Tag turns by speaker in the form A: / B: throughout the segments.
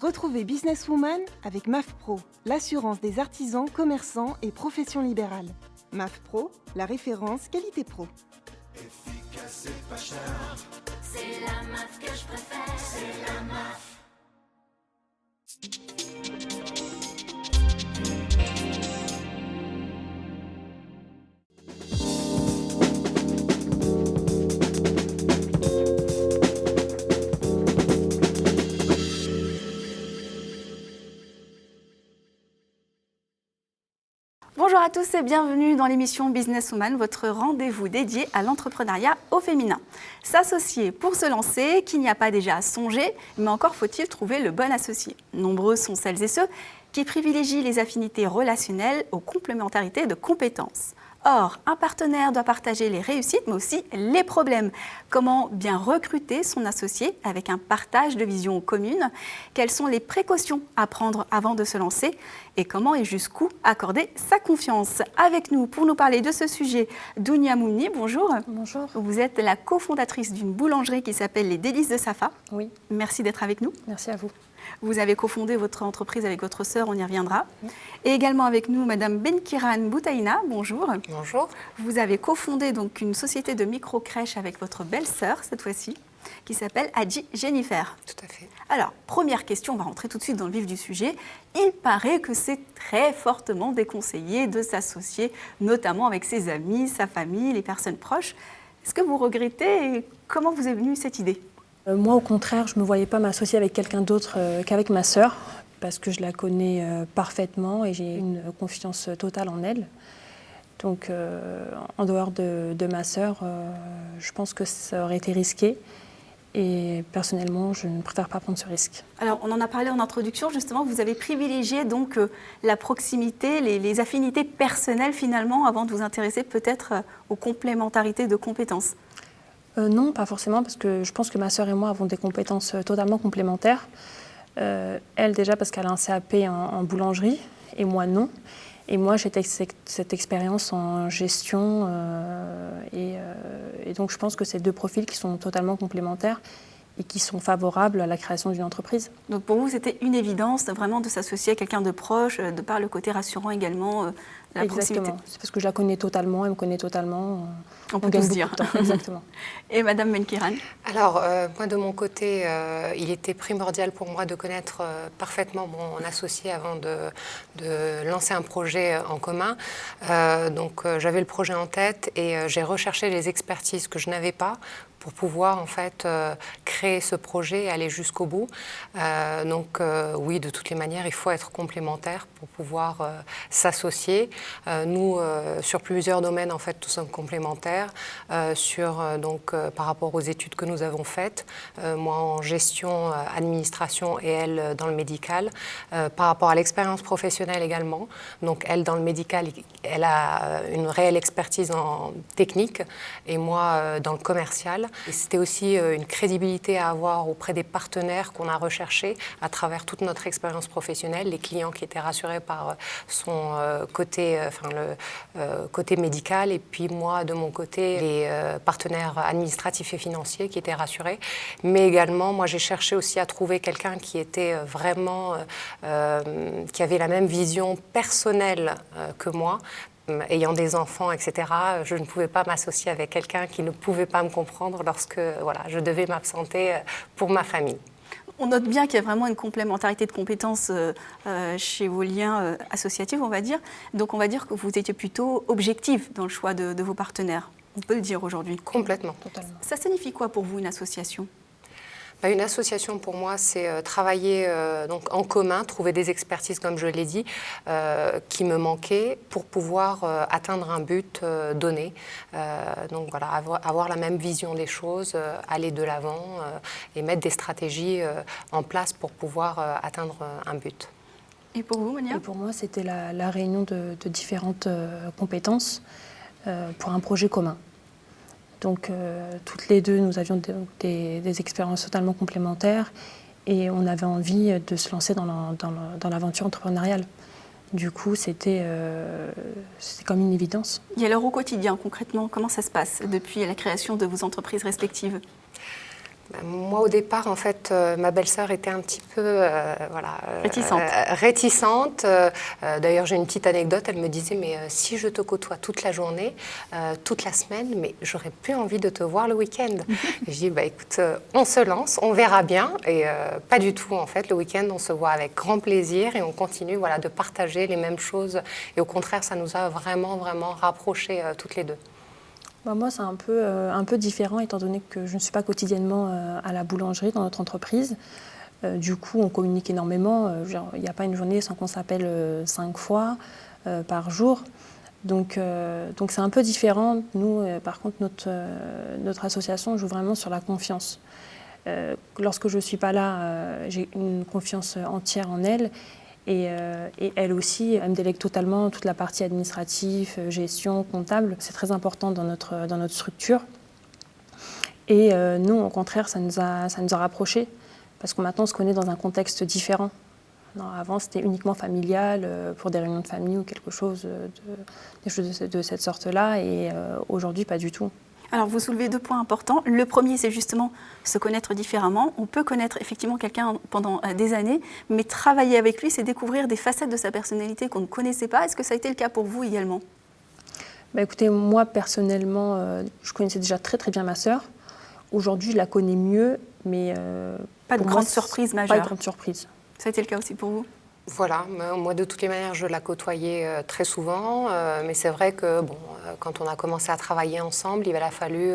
A: Retrouvez Businesswoman avec MAF Pro, l'assurance des artisans, commerçants et professions libérales. MAF Pro, la référence qualité pro.
B: Efficace et pas cher. C'est la MAF que je préfère. C'est la MAF.
C: Bonjour à tous et bienvenue dans l'émission Businesswoman, votre rendez-vous dédié à l'entrepreneuriat au féminin. S'associer pour se lancer, qui n'y a pas déjà à songer, mais encore faut-il trouver le bon associé. Nombreux sont celles et ceux qui privilégient les affinités relationnelles aux complémentarités de compétences. Or, un partenaire doit partager les réussites, mais aussi les problèmes. Comment bien recruter son associé avec un partage de vision commune? Quelles sont les précautions à prendre avant de se lancer? Et comment et jusqu'où accorder sa confiance? Avec nous, pour nous parler de ce sujet, Dounia Mouni, bonjour.
D: Bonjour.
C: Vous êtes la cofondatrice d'une boulangerie qui s'appelle Les Délices de Safa.
D: Oui.
C: Merci d'être avec nous.
D: Merci à vous.
C: Vous avez cofondé votre entreprise avec votre sœur, on y reviendra. Et également avec nous, Madame Benkiran Boutaïna, bonjour.
E: Bonjour.
C: Vous avez cofondé donc une société de micro-crèche avec votre belle-sœur, cette fois-ci, qui s'appelle Adji Jennifer.
E: Tout à fait.
C: Alors, première question, on va rentrer tout de suite dans le vif du sujet. Il paraît que c'est très fortement déconseillé de s'associer, notamment avec ses amis, sa famille, les personnes proches. Est-ce que vous regrettez et comment vous est venue cette idée ?
D: Moi, au contraire, je ne me voyais pas m'associer avec quelqu'un d'autre qu'avec ma sœur, parce que je la connais parfaitement et j'ai une confiance totale en elle. Donc, en dehors de ma sœur, je pense que ça aurait été risqué. Et personnellement, je ne préfère pas prendre ce risque.
C: Alors, on en a parlé en introduction, justement, vous avez privilégié donc la proximité, les affinités personnelles finalement, avant de vous intéresser peut-être aux complémentarités de compétences.
D: Non, pas forcément, parce que je pense que ma sœur et moi avons des compétences totalement complémentaires. Elle déjà parce qu'elle a un CAP en boulangerie, et moi non. Et moi j'ai cette expérience en gestion, et donc je pense que c'est deux profils qui sont totalement complémentaires et qui sont favorables à la création d'une entreprise.
C: Donc pour vous, c'était une évidence vraiment de s'associer à quelqu'un de proche, de par le côté rassurant également de la
D: Exactement.
C: proximité.
D: C'est parce que je la connais totalement, elle me connaît totalement.
C: On peut tout se dire.
D: Exactement.
C: Et Madame Benkiran?
E: Alors, moi, de mon côté, il était primordial pour moi de connaître parfaitement mon associé avant de lancer un projet en commun. Donc, j'avais le projet en tête et j'ai recherché les expertises que je n'avais pas pour pouvoir en fait créer ce projet et aller jusqu'au bout. Donc oui, de toutes les manières, il faut être complémentaire pour pouvoir s'associer. Nous, sur plusieurs domaines, en fait, nous sommes complémentaires. Par rapport aux études que nous avons faites, moi en gestion, administration et elle dans le médical. Par rapport à l'expérience professionnelle également, donc elle dans le médical, elle a une réelle expertise en technique et moi dans le commercial. Et c'était aussi une crédibilité à avoir auprès des partenaires qu'on a recherchés à travers toute notre expérience professionnelle, les clients qui étaient rassurés par son côté, le côté médical, et puis moi de mon côté les partenaires administratifs et financiers qui étaient rassurés. Mais également, moi j'ai cherché aussi à trouver quelqu'un qui était vraiment, qui avait la même vision personnelle que moi. Ayant des enfants, etc., je ne pouvais pas m'associer avec quelqu'un qui ne pouvait pas me comprendre lorsque je devais m'absenter pour ma famille.
C: On note bien qu'il y a vraiment une complémentarité de compétences chez vos liens associatifs, on va dire. Donc on va dire que vous étiez plutôt objectif dans le choix de vos partenaires. On peut le dire aujourd'hui.
E: Complètement.
D: Totalement.
C: Ça signifie quoi pour vous une association ?
E: Une association, pour moi, c'est travailler donc en commun, trouver des expertises, comme je l'ai dit, qui me manquaient pour pouvoir atteindre un but donné. Donc voilà, avoir la même vision des choses, aller de l'avant et mettre des stratégies en place pour pouvoir atteindre un but.
C: Et pour vous, Monia ?
D: Et pour moi, c'était la réunion de différentes compétences pour un projet commun. Donc, toutes les deux, nous avions des expériences totalement complémentaires et on avait envie de se lancer dans l'aventure entrepreneuriale. Du coup, c'était comme une évidence.
C: Et alors, au quotidien, concrètement, comment ça se passe depuis la création de vos entreprises respectives ?
E: Moi, au départ, en fait, ma belle-sœur était un petit peu
C: Réticente.
E: D'ailleurs, j'ai une petite anecdote. Elle me disait, mais si je te côtoie toute la journée, toute la semaine, mais j'aurais plus envie de te voir le week-end. Et je dis, écoute, on se lance, on verra bien. Et pas du tout, en fait. Le week-end, on se voit avec grand plaisir et on continue de partager les mêmes choses. Et au contraire, ça nous a vraiment, vraiment rapprochés toutes les deux.
D: Moi, c'est un peu différent, étant donné que je ne suis pas quotidiennement à la boulangerie dans notre entreprise. Du coup, on communique énormément. Il n'y a pas une journée sans qu'on s'appelle 5 fois par jour. Donc c'est un peu différent. Nous, par contre, notre association joue vraiment sur la confiance. Lorsque je ne suis pas là, j'ai une confiance entière en elle. Et elle aussi, elle me délègue totalement toute la partie administrative, gestion, comptable. C'est très important dans notre structure. Et nous, au contraire, ça nous a rapprochés, parce que maintenant, on se connaît dans un contexte différent. Non, avant, c'était uniquement familial, pour des réunions de famille ou quelque chose, des choses de cette sorte-là. Et aujourd'hui, pas du tout.
C: Alors, vous soulevez 2 points importants. Le premier, c'est justement se connaître différemment. On peut connaître effectivement quelqu'un pendant des années, mais travailler avec lui, c'est découvrir des facettes de sa personnalité qu'on ne connaissait pas. Est-ce que ça a été le cas pour vous également ?
D: Écoutez, moi, personnellement, je connaissais déjà très, très bien ma sœur. Aujourd'hui, je la connais mieux, mais...
C: pas de grande surprise majeure.
D: Pas de grande surprise.
C: Ça a été le cas aussi pour vous ?
E: Voilà, moi de toutes les manières je la côtoyais très souvent, mais c'est vrai que quand on a commencé à travailler ensemble, il a fallu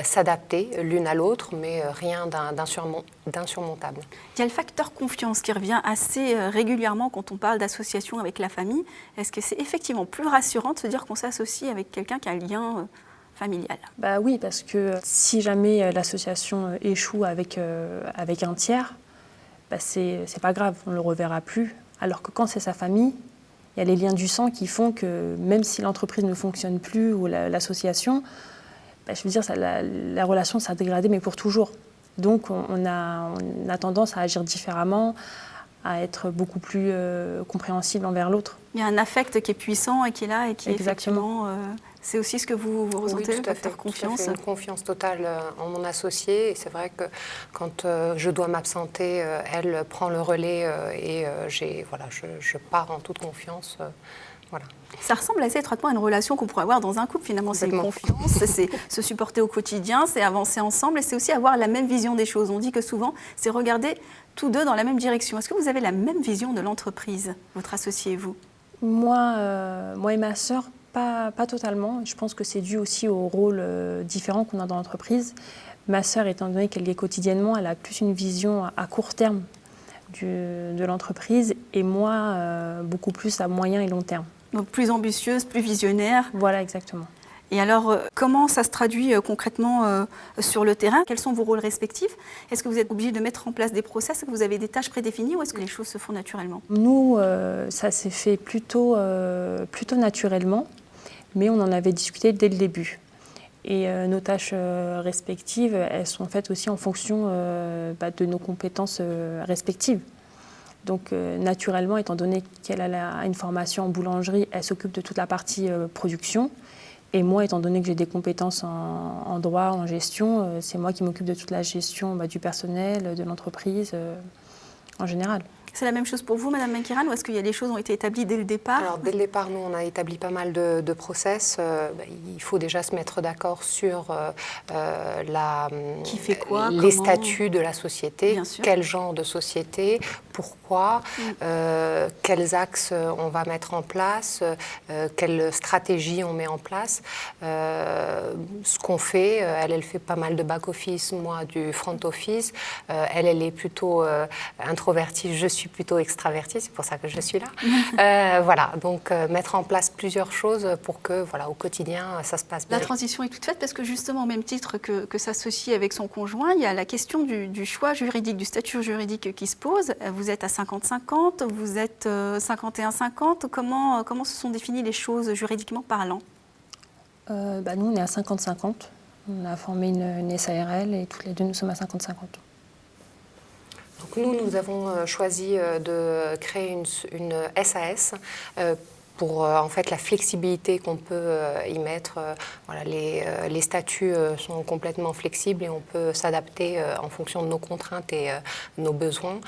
E: s'adapter l'une à l'autre, mais rien d'insurmontable.
C: Il y a le facteur confiance qui revient assez régulièrement quand on parle d'association avec la famille. Est-ce que c'est effectivement plus rassurant de se dire qu'on s'associe avec quelqu'un qui a un lien familial ?
D: Oui, parce que si jamais l'association échoue avec un tiers, c'est pas grave, on ne le reverra plus. Alors que quand c'est sa famille, il y a les liens du sang qui font que même si l'entreprise ne fonctionne plus ou l'association, je veux dire, la relation s'est dégradée, mais pour toujours. Donc on a tendance à agir différemment, à être beaucoup plus compréhensible envers l'autre.
C: Il y a un affect qui est puissant et qui est là et qui
D: Exactement.
C: Effectivement... C'est aussi ce que vous ressentez,
E: oui,
C: le facteur confiance.
E: Tout à fait, une confiance totale en mon associé. Et c'est vrai que quand je dois m'absenter, elle prend le relais et je pars en toute confiance. Voilà.
C: Ça ressemble assez étroitement à une relation qu'on pourrait avoir dans un couple. Finalement, c'est une confiance, c'est se supporter au quotidien, c'est avancer ensemble et c'est aussi avoir la même vision des choses. On dit que souvent, c'est regarder tous deux dans la même direction. Est-ce que vous avez la même vision de l'entreprise, votre associé et vous ?
D: Moi et ma sœur, pas totalement. Je pense que c'est dû aussi au rôle différent qu'on a dans l'entreprise. Ma sœur, étant donné qu'elle y est quotidiennement, elle a plus une vision à court terme de l'entreprise et moi, beaucoup plus à moyen et long terme.
C: Donc plus ambitieuse, plus visionnaire.
D: Voilà, exactement.
C: Et alors, comment ça se traduit concrètement sur le terrain ? Quels sont vos rôles respectifs ? Est-ce que vous êtes obligé de mettre en place des process ? Est-ce que vous avez des tâches prédéfinies ou est-ce que les choses se font naturellement ?
D: Nous, ça s'est fait plutôt naturellement, mais on en avait discuté dès le début. Et nos tâches respectives, elles sont faites aussi en fonction de nos compétences respectives. Donc naturellement, étant donné qu'elle a une formation en boulangerie, elle s'occupe de toute la partie production. Et moi, étant donné que j'ai des compétences en droit, en gestion, c'est moi qui m'occupe de toute la gestion du personnel, de l'entreprise en général.
C: C'est la même chose pour vous, Madame Menkiran, ou est-ce qu'il y a des choses qui ont été établies dès le départ ?
E: Alors, dès le départ, nous, on a établi pas mal de process. Il faut déjà se mettre d'accord sur
C: qui fait quoi,
E: les statuts de la société, quel genre de société, pourquoi, quels axes on va mettre en place, quelle stratégie on met en place. Ce qu'on fait, elle fait pas mal de back-office, moi du front-office. Elle est plutôt introvertie, je suis plutôt extravertie, c'est pour ça que je suis là. Voilà, donc mettre en place plusieurs choses pour que, au quotidien, ça se passe bien.
C: La transition est toute faite parce que justement, au même titre que s'associer avec son conjoint, il y a la question du choix juridique, du statut juridique qui se pose. Vous êtes à 50-50, vous êtes 51-50. Comment se sont définies les choses juridiquement parlant ?
D: Nous, on est à 50-50. On a formé une SARL et toutes les deux, nous sommes à 50-50.
E: Donc nous avons choisi de créer une SAS pour en fait la flexibilité qu'on peut y mettre. Voilà, les statuts sont complètement flexibles et on peut s'adapter en fonction de nos contraintes et nos besoins.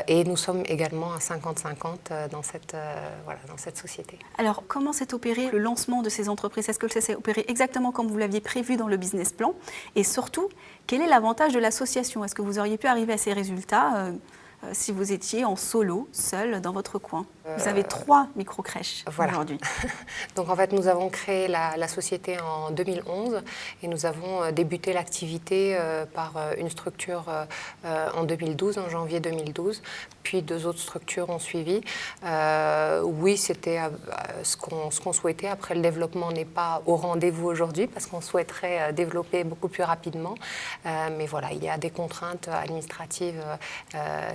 E: Et nous sommes également à 50-50 dans cette société.
C: Alors, comment s'est opéré le lancement de ces entreprises? Est-ce que ça s'est opéré exactement comme vous l'aviez prévu dans le business plan? Et surtout, quel est l'avantage de l'association? Est-ce que vous auriez pu arriver à ces résultats si vous étiez en solo, seul, dans votre coin? Vous avez 3 micro-crèches aujourd'hui.
E: Donc en fait, nous avons créé la société en 2011 et nous avons débuté l'activité par une structure en 2012, en janvier 2012, puis 2 autres structures ont suivi. Oui, c'était ce qu'on souhaitait. Après, le développement n'est pas au rendez-vous aujourd'hui parce qu'on souhaiterait développer beaucoup plus rapidement. Mais voilà, il y a des contraintes administratives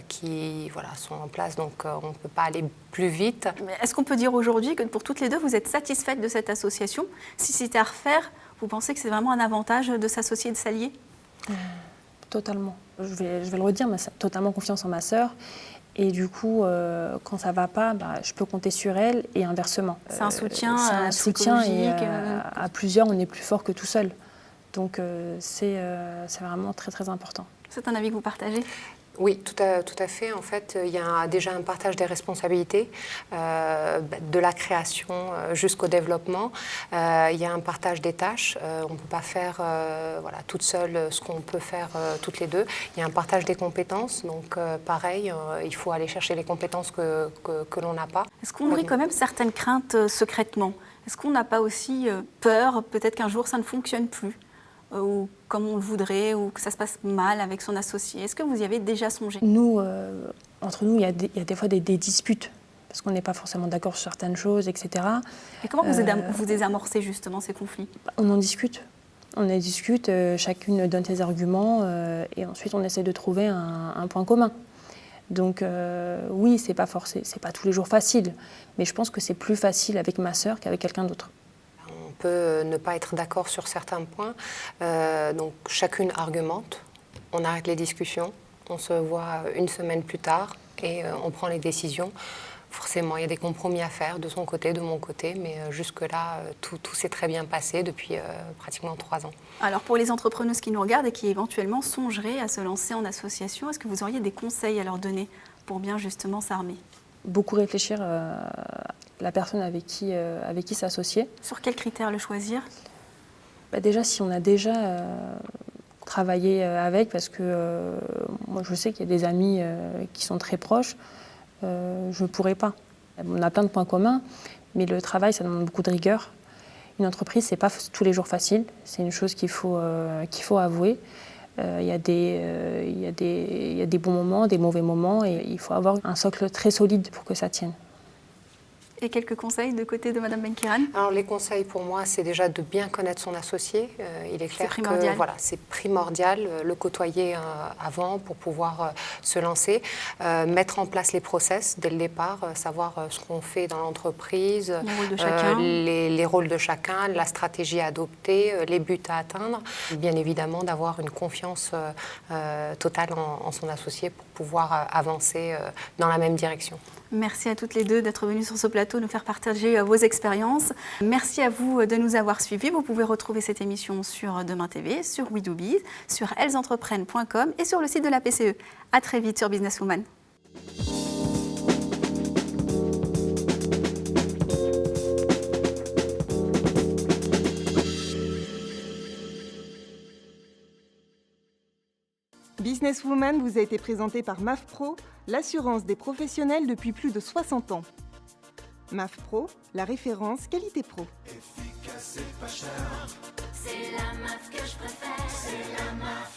E: qui sont en place, donc on ne peut pas aller plus vite.
C: Est-ce qu'on peut dire aujourd'hui que pour toutes les deux, vous êtes satisfaites de cette association? Si c'était à refaire, vous pensez que c'est vraiment un avantage de s'associer et de s'allier?
D: Totalement. Je vais le redire, mais totalement confiance en ma sœur. Et du coup, quand ça ne va pas, je peux compter sur elle et inversement.
C: C'est un soutien
D: et
C: psychologique.
D: À plusieurs, on est plus fort que tout seul. Donc c'est vraiment très très important.
C: C'est un avis que vous partagez?
E: Oui, tout à fait. En fait, il y a déjà un partage des responsabilités, de la création jusqu'au développement. Il y a un partage des tâches. On ne peut pas faire toute seule ce qu'on peut faire toutes les deux. Il y a un partage des compétences. Donc, pareil, il faut aller chercher les compétences que l'on n'a pas.
C: Est-ce qu'on nourrit quand même certaines craintes secrètement? Est-ce qu'on n'a pas aussi peur, peut-être qu'un jour ça ne fonctionne plus ou comme on le voudrait, ou que ça se passe mal avec son associé? Est-ce que vous y avez déjà songé?
D: Nous, entre nous, il y a des fois des disputes, parce qu'on n'est pas forcément d'accord sur certaines choses, etc.
C: Et comment vous désamorcez justement ces conflits?
D: On en discute. On en discute, chacune donne ses arguments, et ensuite on essaie de trouver un point commun. Donc oui, c'est pas tous les jours facile, mais je pense que c'est plus facile avec ma sœur qu'avec quelqu'un d'autre.
E: On peut ne pas être d'accord sur certains points, donc chacune argumente, on arrête les discussions, on se voit une semaine plus tard et on prend les décisions. Forcément, il y a des compromis à faire de son côté, de mon côté, mais jusque-là, tout s'est très bien passé depuis pratiquement 3 ans. Alors
C: pour les entrepreneuses qui nous regardent et qui éventuellement songeraient à se lancer en association, est-ce que vous auriez des conseils à leur donner pour bien justement s'armer?
D: Beaucoup réfléchir la personne avec qui s'associer.
C: Sur quels critères le choisir?
D: Déjà, si on a déjà travaillé avec, parce que moi je sais qu'il y a des amis qui sont très proches, je ne pourrais pas. On a plein de points communs, mais le travail, ça demande beaucoup de rigueur. Une entreprise, ce n'est pas tous les jours facile, c'est une chose qu'il faut avouer. Il y a des bons moments, des mauvais moments, et il faut avoir un socle très solide pour que ça tienne.
C: Et quelques conseils de côté de Madame Benkiran?
E: Alors les conseils pour moi, c'est déjà de bien connaître son associé. Il est clair que c'est primordial, le côtoyer avant pour pouvoir se lancer, mettre en place les process dès le départ, savoir ce qu'on fait dans l'entreprise, les rôles de chacun, la stratégie à adopter, les buts à atteindre. Bien évidemment, d'avoir une confiance totale en son associé pour pouvoir avancer dans la même direction.
C: Merci à toutes les deux d'être venues sur ce plateau nous faire partager vos expériences. Merci à vous de nous avoir suivis. Vous pouvez retrouver cette émission sur Demain TV, sur WeDoBiz, sur ellesentreprenent.com et sur le site de la PCE. À très vite sur Businesswoman.
A: Businesswoman vous a été présenté par MAF Pro, l'assurance des professionnels depuis plus de 60 ans. MAF Pro, la référence qualité pro.
B: Efficace et pas cher. C'est la MAF que je préfère. C'est la MAF.